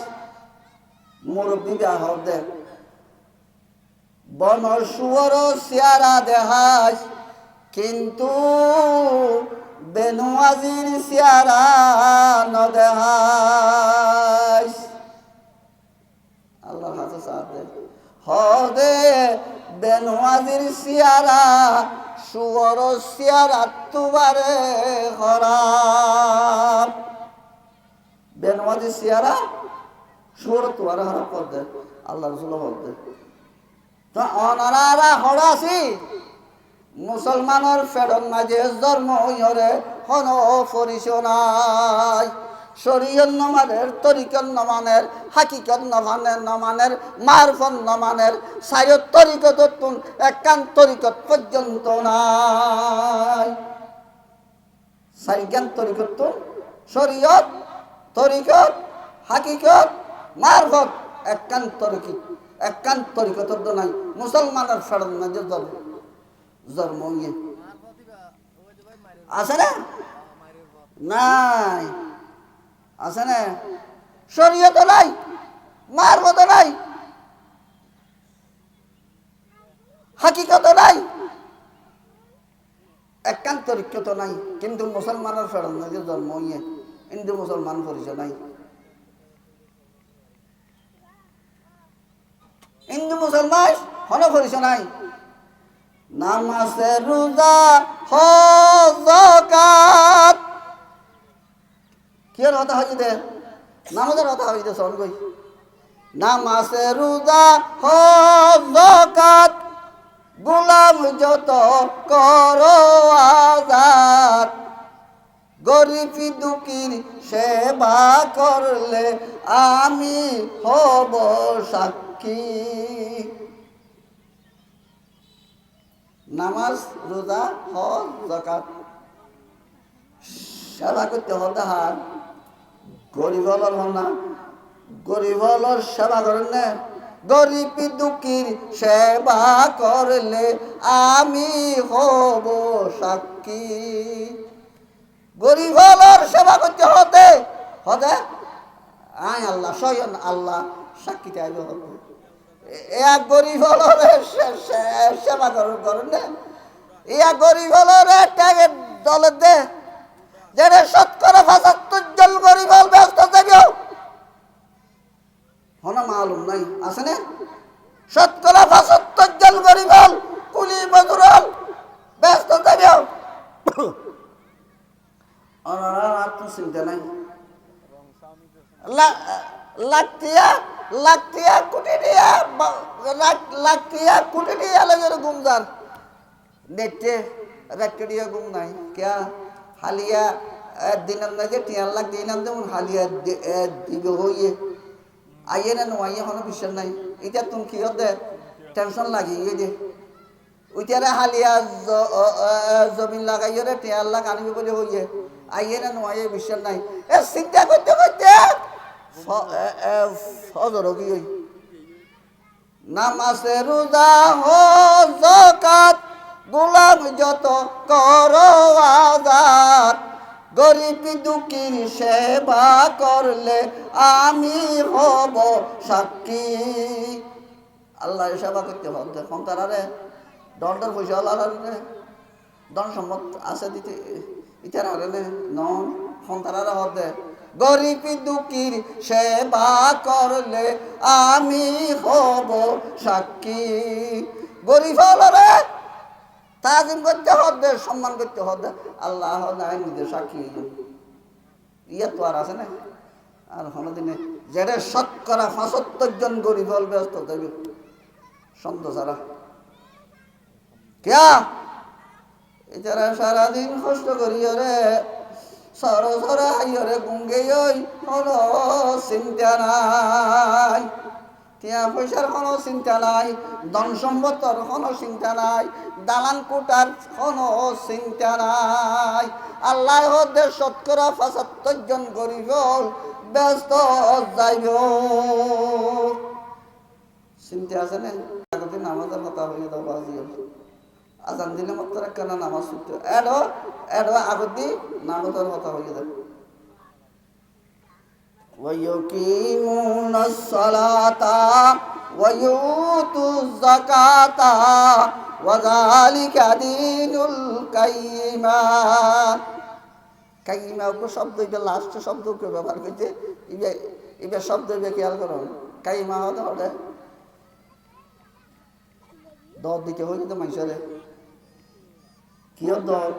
Speaker 1: মুরব্বীরা হদে বন শুয়র চেহারা দেহাস কিন্তু বেনুয়াজির চেহারা নদেহাস আল্লাহর হাতে সাথে হদে বেনুয়াজির চেহারা শুয়র চেহারা তুবারে খারাপ বেনুয়াজির চেহারা শুয়র তুবারে খারাপ করতে আল্লাহ রাসূল বলতে তো অনারা হড়াছি মুসলমানের ফেরন মাঝে জন্ম হইরে হন পরিশোনাই শরীয়ত নমানের তরিকত নমানের হাকিকত নমানের মারফত নমানের সায়ত তরিকত একান তরিকত পর্যন্ত নাই সাইজ্ঞান তরিকত শরীয়ত তরিকত হাকিকত মারফত একান তরিকত নাই মুসলমানের ফেরন মাঝে জন্ম আছে না নাই আছে না শরীয়ত নাই মারফত নাই হাকিকত নাই একান্তরিকত নাই কিন্তু মুসলমানের ফেরন মাঝে জন্ম হিন্দু মুসলমান পরিচয় নাই হিন্দু মুসলমান হন পরিচয় নাই নামাজে রোজা হজ যাকাত কি কথা হই দে নামাজের কথা হই দে শোন কই নামাজে রোজা হজ যাকাত গোলাম যত করো আযাদ গরিব দুঃখীর সেবা করলে আমি হব সাক্ষী নামাজ রোজা হজ যাকাত সেবা করতে হতে হার গরিব হল না গরিব হল সেবা করেন না গরিব দুঃখীর সেবা করলে আমি হব সাক্ষী গরিব হলর সেবা করতে হতে হতে আয় আল্লাহ স্বয়ং আল্লাহ সাক্ষী চাইবে হবে এক গরিব হলরে সেবা করেন না ইয়া গরিব হলরে ট্যাগের দলের দে যেটা 75% জন গরিব হল ব্যস্ত যাবে হনা মালুম নাই আছে না 75% জন গরিব হল কুলি মজুর হল ব্যস্ত যাবে আর আত্মচিন্তা নাই লাখিয়া কোটি দিয়া লাগে গুমদার নেটে রাখতে দিয়া গুম নাই क्या हालिया दिन अंदर 3 लाख दिन अंदर हालिया दिबे होइए आइए ना नवाइए होना विषय नहीं इतना तुम की होते टेंशन लगी ये दे उतारे हालिया जमीन लगाइए रे 3 लाख आने बोले होइए आइए ना नवाइए विषय नहीं ए चिंता करते करते फजर हो गई नामाजे रोजा हज যাকাত গোলাম যত করো আযাদ গরিব দুঃখীর সেবা করলে আমি হব সাক্ষী আল্লাহ সেবা করতে হবে সন্তানারে দণ্ডের পয়সা আল্লাহরে দন সম্মত আছে দিতে ইতার আরে নন সন্তানারে হবে গরিব দুঃখীর সেবা করলে আমি হব সাক্ষী গরিব হলরে তাজিম করতে হবে, সম্মান করতে হবে। আল্লাহ নাই নিজে সাক্ষী ইয়ে তো আর আছে না। আর কোনোদিনে যেটা 75% গরিব হল ব্যস্ত থাকবে সন্দেহ ছাড়া। কেয়া এছাড়া সারাদিন কষ্ট করি রে সর সর হাইরে গুঙ্গে কোনো চিন্তা নাই, টিয়া পয়সার কোনো চিন্তা নাই, ধন সম্পত্তর কোনো চিন্তা নাই, দালান কোটার কোনো চিন্তা নাই। আল্লাহ 75% গরিব ব্যস্ত যাইব। চিন্তা আছে না? আগতে নামাজের কথা হয়ে দাও বাজি আজান দিলে মাত্র একখানা নামাজ ছুটতে এডো আগতি নামাজের কথা হয়ে যাবে। وَيُقِيمُونَ الصَّلَاةَ وَيُؤْتُوا الزَّكَاةَ وَذَلِكَ دِينُ الْقَيِّمَةِ। কাইমা শব্দ এটা লাস্ট শব্দকে ব্যবহার করতে এবার শব্দ খেয়াল করো। কাইমা হতে দর দিতে হয়ে যেত মানুষের কি দর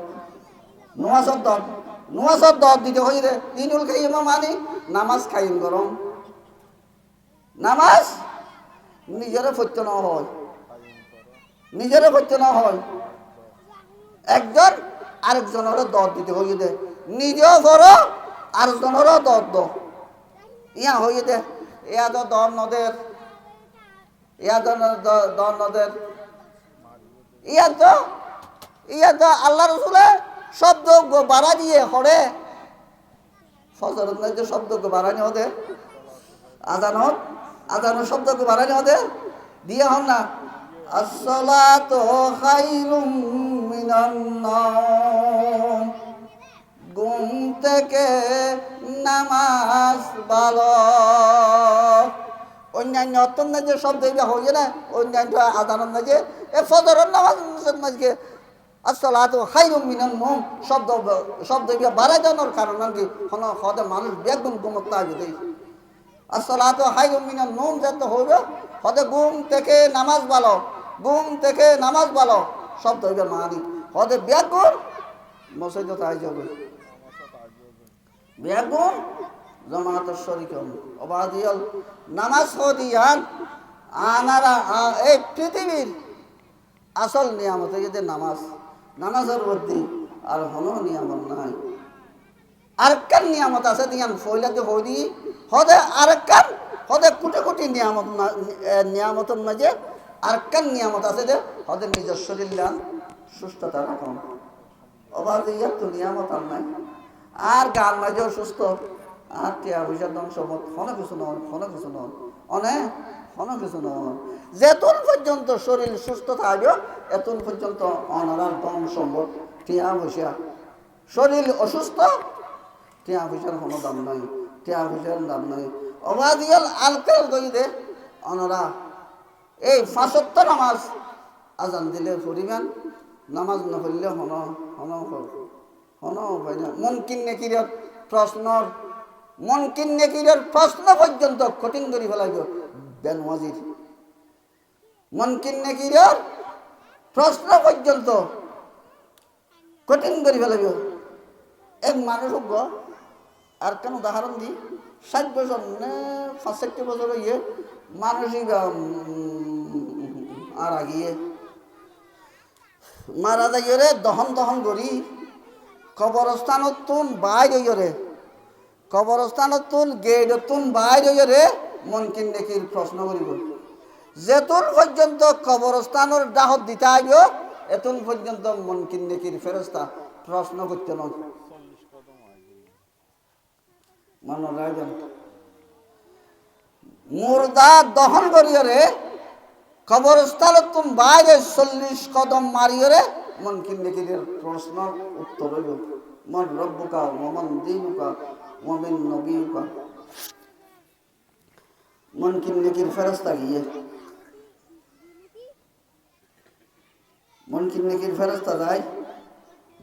Speaker 1: নোয়াজর দর দিতে হয়ে রে। দিনুল কাইমা মানে নামাজ কায়েম করম। নামাজ নিজেরা পড়ত না হয়, নিজেরা পড়তে না হয়, একজন আরেকজনের দর দিতে হয়ে দে। নিজেও করো আরেকজনেরও দর দ ইয়া হয়ে দে। ইয়া তো দর নদের, ইয়া দর নদের, ইয়া তো আল্লাহ রসুলে শব্দ বাড়া দিয়ে হরে ফজর শব্দকে বাড়ানি হতে আজানত শব্দকে বাড়ানি হতে দিয়ে হন না। আসসালাতু খায়রুম মিনান নাওম, ঘুম থেকে নামাজ ভালো। অন্যান্য অত্যন্ত যে শব্দ হয়ে না, অন্যান্য আজানত না যে ফজরের নামাজকে আসসালাতু খায়রুম মিনান নাওম শব্দ বাড়াই জানার কারণ কি হতে মানুষ বেগুন ঘুমোতে আসবে। আসসালাতু খায়রুম মিনান নাওম যাতে হবে হতে ঘুম থেকে নামাজ ভালো, ঘুম থেকে নামাজ ভালো শব্দ হইবে মানি হতে বেগুন মসজিদে তাই যাবে বেগুন জামাতের শরীক অবাদিয়াল নামাজ হদিয়ান আনারা এই পৃথিবীর আসল নিয়ামত যদি নামাজের মধ্যে আর কোনো নিয়ামত নাই। আরেকখান নিয়ামত আছে দিয়ান ফইলাতে হদি হদে আরেকখান হদে কোটি কোটি নিয়ামতের মাঝে আরেকখান নিয়ামত আছে যে হদে নিজের শরীর সুস্থতা রাখুন। অবাধ ইয়ার তো নিয়ামত আর নাই। আর গান মাঝেও সুস্থ আর টিয়া পয়সার ধন সম্পদ কোনো কিছু নয় অনেক কিছু নয়। যেতন পর্যন্ত শরীর সুস্থ থাকবে এতন পর্যন্ত অনারার ধন সম্পদ টিয়া পয়সা। শরীর অসুস্থ টিয়া পয়সার কোনো দাম নাই, টিয়া পয়সার দাম নাই। অবাধিয়াল আলকাল দইদে অনারা এই 5 ওয়াক্ত নামাজ আজান দিলে পড়িবেন, নামাজ না পড়লে হয় না। মনকিন নেকিরের প্রশ্ন পর্যন্ত কঠিন করে ফেলাইব বেনওয়াজির। মনকিন নেকিরের প্রশ্ন পর্যন্ত কঠিন করে ফেলাইব। এক মানুষ হোক আর কেন উদাহরণ দিই 60 বছর না 65 বছর হইয়ে মানুষই আর আগিয়ে মারা যাইয়ে রে দহন করি কবরস্থানতুন বাইর হইয়ে রে কবরস্থানতুন গেটতুন বাইর হইয়ে রে মনকিন নেকির প্রশ্ন করিব। যেতুন পর্যন্ত কবরস্থানের দাহত দিতে আইব এতুন পর্যন্ত মনকিন নেকির ফেরেশতা প্রশ্ন করতে নয়। মনে রাখবেন মুর্দা দহন করিয়ে রে কবরস্থানতুন বাইরে 40 কদম মারিয়ে রে মনকিন নেকির প্রশ্ন উত্তর হইব মান রব্বুকা ওয়া মান দীনুকা ওয়া মিন নবিয়ুকা। মনকিন নেকির ফেরেশতা গিয়ে মনকিন নেকির ফেরেশতা যায়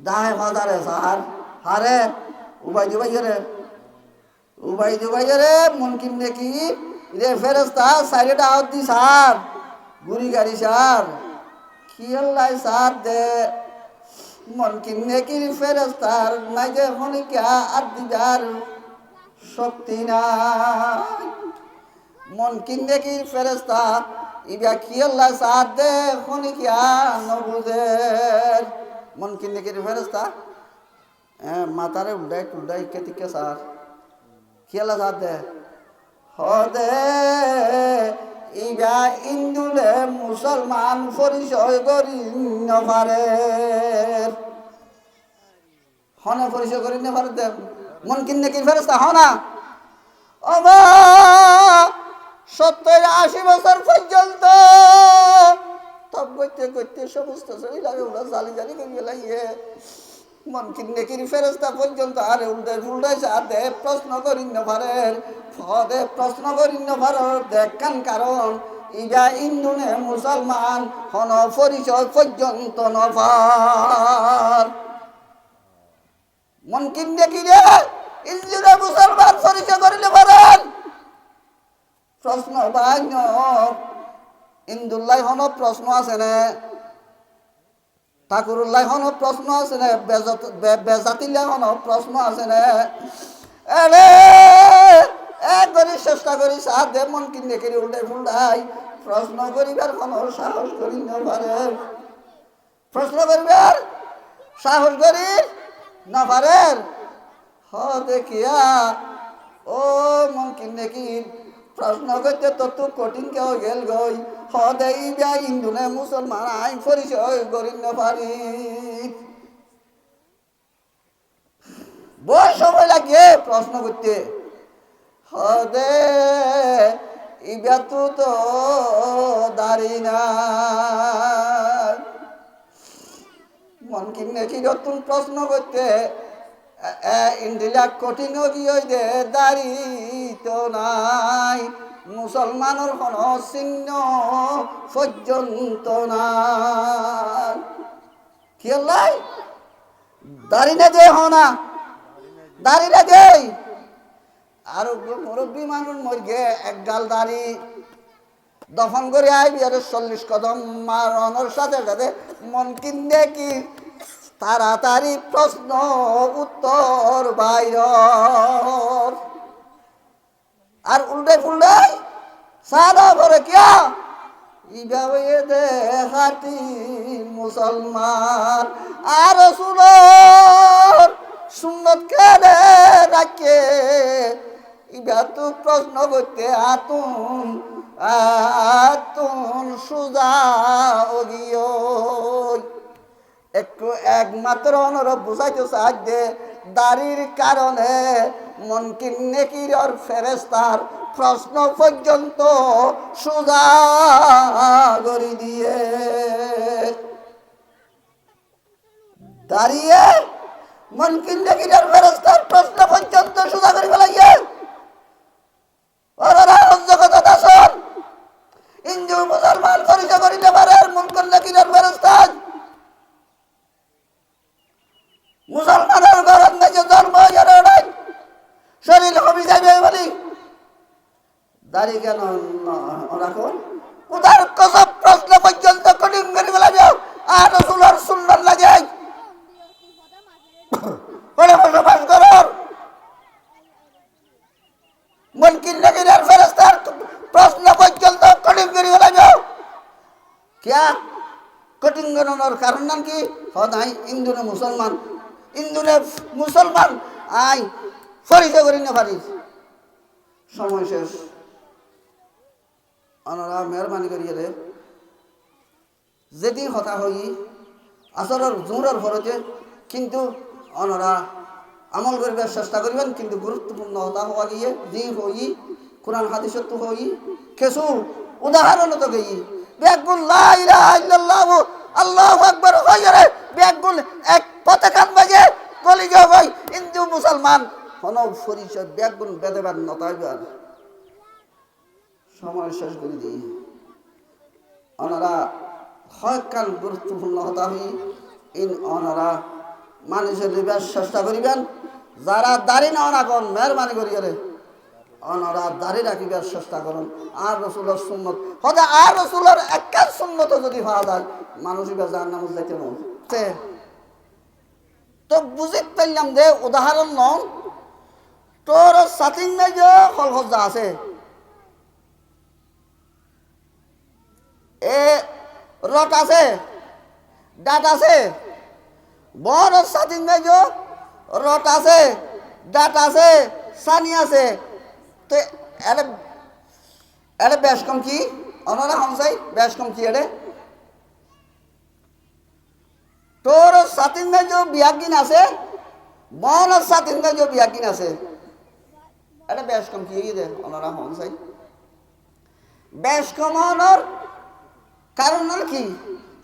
Speaker 1: দায় হাজারে সার হারে উবাই দিবাই রে মনকিন নেকি রে ফেরেশতা সাইডে আউট দি সার গুড়ি গাড়ি সার কি আল্লাহ সাথ দে মন কিনে কি ফেরেস্তার নাই যে হনিকা আর দিদার শক্তি নাই মন কিনে কি ফেরেস্তা ইবা কি আল্লাহ সাথ দে হনিকা নবুদে মন কিনে কি ফেরেস্তা মাথারে উল্টাই কেতিকে সার কি আল্লাহ সাথ দে হদে ইবা ইন্দুলে মুসলমান পরিচয় করি নপারে হনে পরিচয় করি নপারে দে মন কিনে কি ফেরেস্তা হনা অবা 70-80 বছর পর্যন্ত তব করতে সমস্ত শরীর লাগে ওরা জালি করে লাগিয়ে মন কিনে কি ফেরেস্তা পর্যন্ত আরে উল্টাই সাথে প্রশ্ন করি নপারে ফদে প্রশ্ন করি নপার দেখান কারণ ইবা ইন্দুনে মুসলমান হন পরিচয় পর্যন্ত নপার মন কিনে কি রে ইন্দুনে মুসলমান পরিচয় করিলে পারেন প্রশ্ন বান্য ইন্দুল্লাহ হন প্রশ্ন আছে না ঠাকুরুল্লাহ হন প্রশ্ন আছে না বেজাতিল্লাহ হন প্রশ্ন আছে না এরে একবারে চেষ্টা করি সাথে মন কিনে কেড়ে উল্টাই প্রশ্ন করিবার কোন সাহস করি না পারে প্রশ্ন করিবার সাহস করি না পারে দেখিয়া ও মন কিনে কি প্রশ্ন করতে তত কঠিন কেউ গেল গই হদে ইবা ইন্দুনে মুসলমান আইন পরিচয় করি না পারি বহু সময় লাগে প্রশ্ন করতে হদে ইবা তো দাঁড়ি না মন কিনে কি নতুন প্রশ্ন করতে ইন্দিলা কঠিন গিয়ে দে দাঁড়ি তো নাই মুসলমানের কোন চিহ্ন পর্যন্ত নাই কি লাই দাঁড়ি না দে হনা দাঁড়ি না দে আর মুরব্বী মানুষ মরগে এক গাল দাঁড়ি দফন করে আইবি আর 40 কদম মারণের সাথে সাথে মন কিনে কি তাড়াতাড়ি প্রশ্ন উত্তর বাইর আর উল্টাই সাদা করে কিয়া ইভাবে দেখাটি মুসলমান আর সুন্নত কেড়ে রাখে ইবা তো প্রশ্ন করতে আতুন সুজা গিয়ে একটু একমাত্র অনুরোধ বুঝাইতে সাহায্যে দাড়ির কারণে মন কিনে কিরর ফেরেস্তার প্রশ্ন পর্যন্ত সুজা করে দিয়ে দাঁড়িয়ে মন কিনে কিরর ফেরেস্তার প্রশ্ন পর্যন্ত সুজা করে ফেলাইয়ে ওরা জগৎ আসন হিন্দু মুসলমান পরিচয় করিতে পারে মন কিনে কিরর ফেরেস্তার মুসলমানের ঘরের নাকি জন্ম নাই শরীর কমে যাবে বলি দাড়ি কেন রাখুন উদার কসব প্রশ্ন পর্যন্ত কঠিন করে ফেলা যাও আর রসুলের সুন্নাত লাগে বসবাস করার মন কিনে কিনার ফেরেস্তার প্রশ্ন পর্যন্ত কঠিন করে ফেলা যাও क्या কঠিন গণনার কারণ নাম কি সদাই হিন্দুনে মুসলমান ইন্দুরে মুসলমান আই পরিচয় করি না পারি সময় শেষ ওনারা মেহরবানি করিয়ে যেদিন কথা হই আসরের জোরের ভরতে কিন্তু ওনারা আমল করিবার চেষ্টা করিবেন কিন্তু গুরুত্বপূর্ণ হতা হওয়া গিয়ে যি হই কোরআন হাদিসত হই কিছু উদাহরণ তো গই বেগুন লা ইলাহা ইল্লাল্লাহ আল্লাহু আকবার হইরে বেগুন এক পতাকান বাজে গলি যাই হিন্দু মুসলমান হন পরিচয় বেগুন বেদেবার নতাইবার সময় শেষ করে দিই ওনারা হয়কাল গুরুত্বপূর্ণ হতা হই ইন ওনারা মানুষের লিবার চেষ্টা করিবেন যারা দাড়ি না রাখুন মেহরবানি করিয়ে অনরা দাঁড়ি রাখিবার চেষ্টা করুন আর রসুলের সুন্নত হতে আর রসুলের একটা সুন্নত যদি পাওয়া যায় মানুষই বেজার নামাজ দেখতে মতে তো বুঝে পারলাম যে উদাহরণ নন তোর সাতিন যে ফলসজ্জা আছে এ রট আছে ডাট আছে বড় সাতিন যে রট আছে ডাট আছে সানি আছে তো এটা বেশ কম কি অনারা হমসাই বেশ কম কি এটা তোর সাতিন যে বিয়াকিন আছে বন সাতিন যে বিয়াকিন আছে এটা বেশ কম কি দে অনারা হমসাই বেশ কমানোর কারণ কি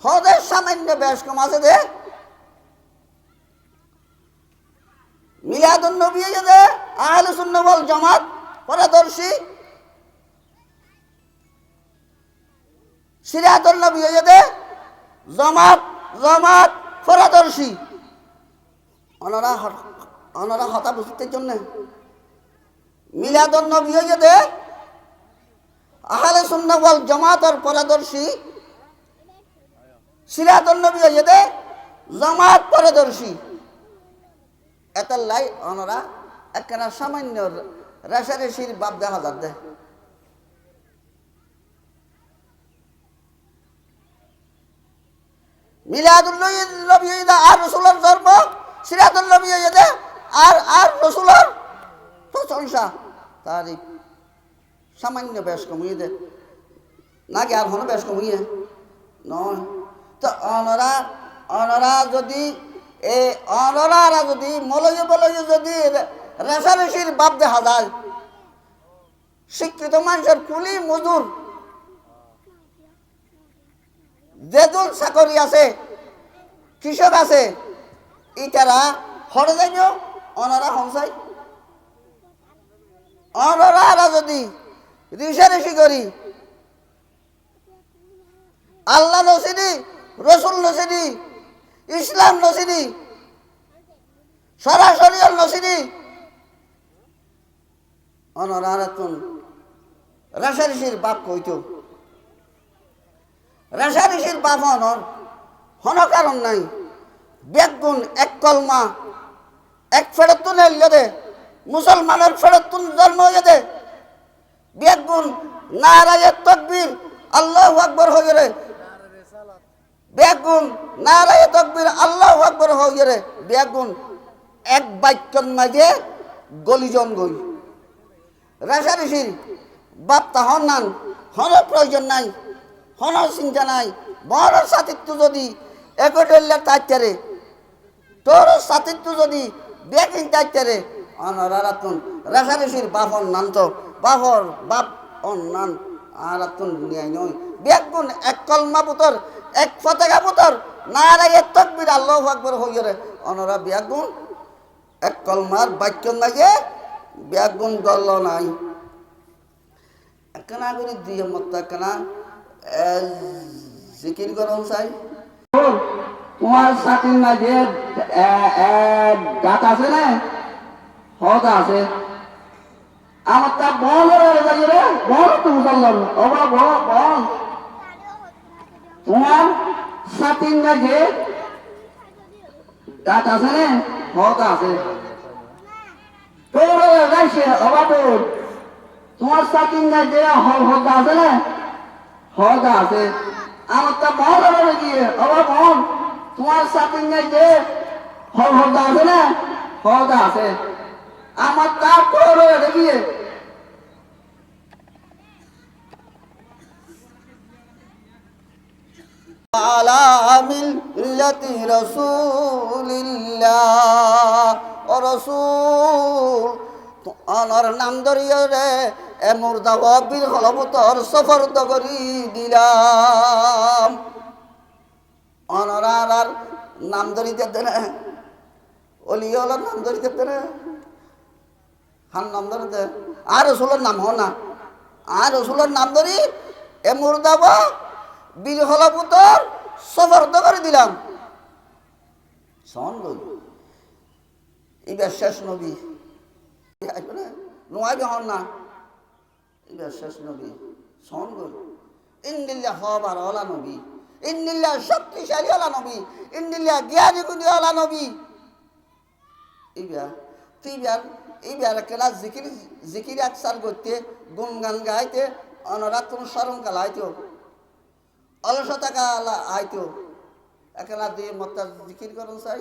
Speaker 1: হদের সামান্য বেশ কম আছে দে মিলাদুন নবী যে আহলে সুন্নাহ ওয়াল জামাত পরাদর্শী সিরাতুন নবী যে জামাত পরাদর্শী অনারা হতা বুঝতে জন্য মিলাদুন নবী যে আহলে সুন্নাহ ওয়াল জামাতের পরাদর্শী সিরাতুন নবী যে জামাত পরাদর্শী এতাল্লাই অনরা একখানা সামান্য রেশারেশির বাপ দেখা যাচ্ছে মিলাদুল নবী আর রসুলের জন্ম সিরাতুল নবী আর রসুলের প্রশংসা তারিখ সামান্য বেশ কমিয়ে দে নাকি আর কোনো বেশ কমিয়ে নয় তো অনরা যদি অনরা যদি মলয়ে বলয়ে যদি রেশারেশির বাপ দেখা যায় শিক্ষিত মানুষের কুলি মজুর যেদুল চাকরি আছে কৃষক আছে ইটারা হরে যাই অনারা হংসাই অনরা যদি রেশারেশি করি আল্লাহ নসিদি রসুল নসিদি ইসলাম নসিদি সরাসরি নসিদি অনরাতুন রেশারেশির বাপ কইত রেশারেশির বাপ অনর হন কারণ নাই বেগুন এক কলমা এক ফেরতুন এলে মুসলমানের ফেরতুন জন্ম হয়ে বেগুন নারায়ে তাকবীর আল্লাহু আকবার হয়ে রে বেগুন নারায়ে তাকবীর আল্লাহু আকবার হয়ে রে বেগুন এক বাক্যর মাঝে গলিজন গই রেশারেশির বাপ তাহন নান হন প্রয়োজন নাই হন চিন্তা নাই বড় সাথিত্ব যদি একটে তাইতারে তোর সাথিত্ব যদি বেকিং তাইতারে অনরাতুন রেশারেশির বাপন নান তো বাপর বাপ অন নান আরাতুন দুনিয়ায় নয় বেগুন এক কলমা পুতর এক ফতেগা পুতর নারায়ে তাকবীর আল্লাহু আকবার হইয়ে রে অনরা বেগুন এক কলমার বাক্য লাগে বেগুন গল্ল নাই একখানা করে দুই মত একখানা জিকির করুন চাই তোমার সাথীর মাঝে গাত আছে না হদ আছে আমার তা বল রে বল তো মুসলমান ওবা বল তোমার সাথীর মাঝে গাত আছে না হদ আছে তোর গাইছে ওবা তোর তোমার সাথীর মাঝে হদ আছে না হদ আছে আমার তা বল গিয়ে ওবা বল তোমার সাথীর মাঝে হদ আছে না হদ আছে আমার তা করে দেখিয়ে আলা মিল্লাতি রাসূলিল্লাহ ও রাসূল আনার নাম ধরিয়ে রে এ মুর্দা বীর হলবতর সফর তো করি দিলাম অনার নাম ধরিতে দেনে অলিওলার নাম ধরিতে দেনে হান নাম ধরিতে আর রসুলের নাম হ না আর রসুলের নাম ধরি এ মুর্দাব বীর হলপুতর সফর তো করে দিলাম সন লই এবার শেষ নবী নোয়াবি হন না ইবা শেষ নবী সন গই ইন্দিল্লা হবার ওলা নবী ইন্দিল্লা শক্তিশালী ওলা নবী ইন্দিল্লা জ্ঞানী গুণী ওলা নবী ইবা তুইবার এইবার কেলা জিকির জিকির আকসার করতে গুনগান গাইতে অনরাত কোন স্মরণ কাল আইতো অলসতা কাল আইতো একলা দিয়ে মত্তার জিকির করুন চাই